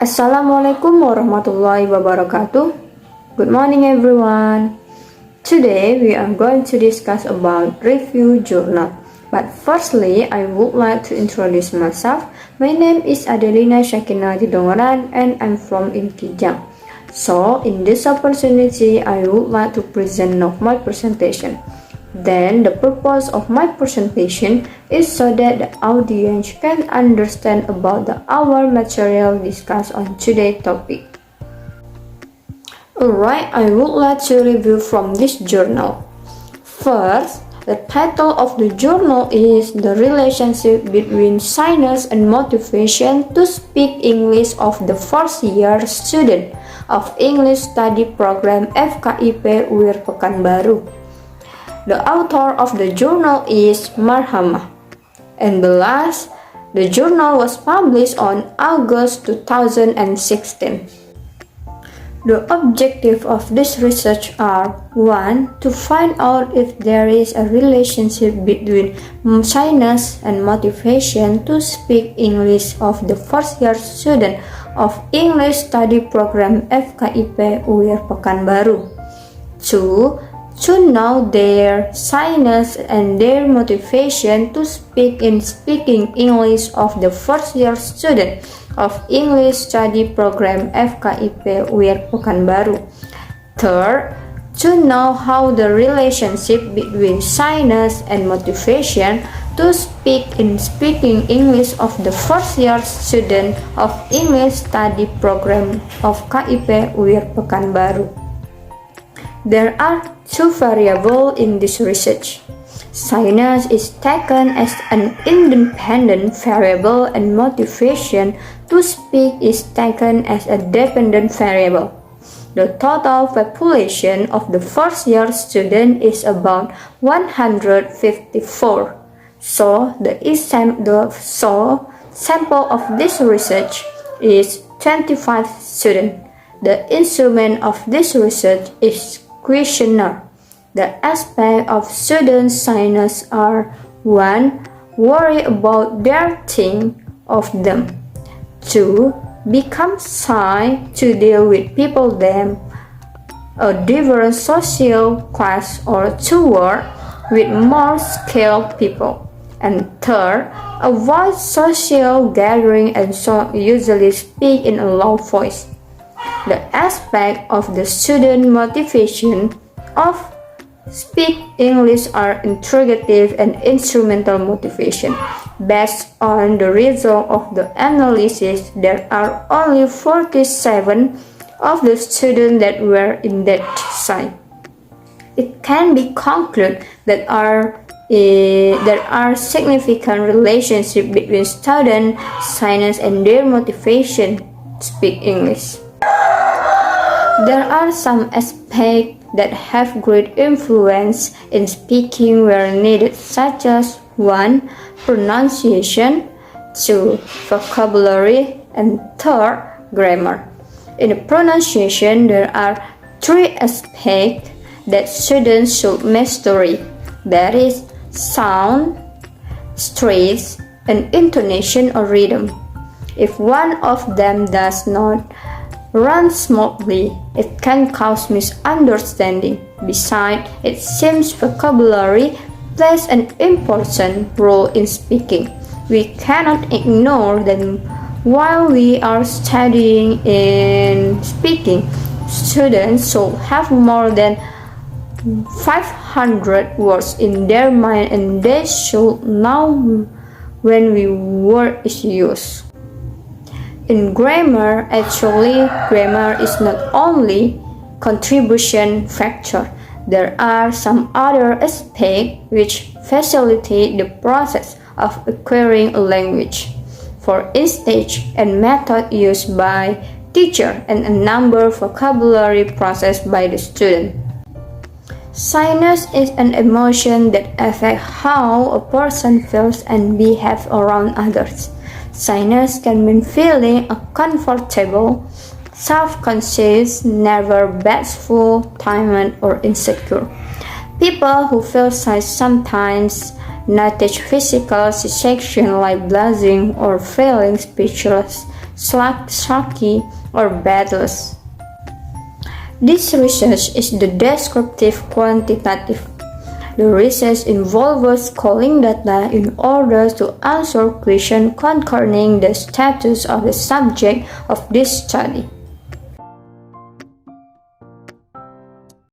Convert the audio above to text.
Assalamualaikum warahmatullahi wabarakatuh. Good morning everyone. Today we are going to discuss about review journal. But firstly, I would like to introduce myself. My name is Adelina Shakina Tidongoran and I'm from Inkijang. So, in this opportunity, I would like to present my presentation. Then the purpose of my presentation is so that the audience can understand about our material discussed on today's topic. Alright, I would like to review from this journal. First, the title of the journal is The Relationship Between Shyness and Motivation to Speak English of the First Year Student of English Study Program FKIP UIR Pekanbaru. The author of the journal is Marhamah. And the journal was published on August 2016. The objective of this research are 1. To find out if there is a relationship between shyness and motivation to speak English of the first year student of English Study Program FKIP UIR Pekanbaru. 2. To know their shyness and their motivation to speak in speaking English of the first year student of English Study Program FKIP UIR Pekanbaru. Third, to know how the relationship between shyness and motivation to speak in speaking English of the first year student of English Study Program of KIP UIR Pekanbaru. There are two variables in this research. Shyness is taken as an independent variable and motivation to speak is taken as a dependent variable. The total population of the first year student is about 154. So the sample of this research is 25 students. The instrument of this research is questionnaire. The aspects of students' shyness are 1. Worry about their think of them. 2. Become shy to deal with people them a different social class or to work with more skilled people. And 3. Avoid social gathering and so usually speak in a low voice. The aspect of the student motivation of speak English are interrogative and instrumental motivation. Based on the result of the analysis, there are only 47 of the students that were in that side. It can be concluded that there are significant relationships between student shyness and their motivation to speak English. There are some aspects that have great influence in speaking where needed, such as 1. Pronunciation, 2. Vocabulary, and 3. Grammar. In the pronunciation, there are 3 aspects that students should master. That is sound, stress, and intonation or rhythm. If one of them does not run smoothly, it can cause misunderstanding. Besides, it seems vocabulary plays an important role in speaking. We cannot ignore that while we are studying in speaking, students should have more than 500 words in their mind and they should know when word is used. In grammar, grammar is not only contribution factor. There are some other aspects which facilitate the process of acquiring a language. For instance, a method used by teacher and a number vocabulary processed by the student. Shyness is an emotion that affects how a person feels and behaves around others. Shyness can mean feeling uncomfortable, self-conscious, never bashful, timid, or insecure. People who feel shy sometimes notice physical sensation like blushing or feeling speechless Sharky, or Battles. This research is the descriptive quantitative. The research involves calling data in order to answer questions concerning the status of the subject of this study.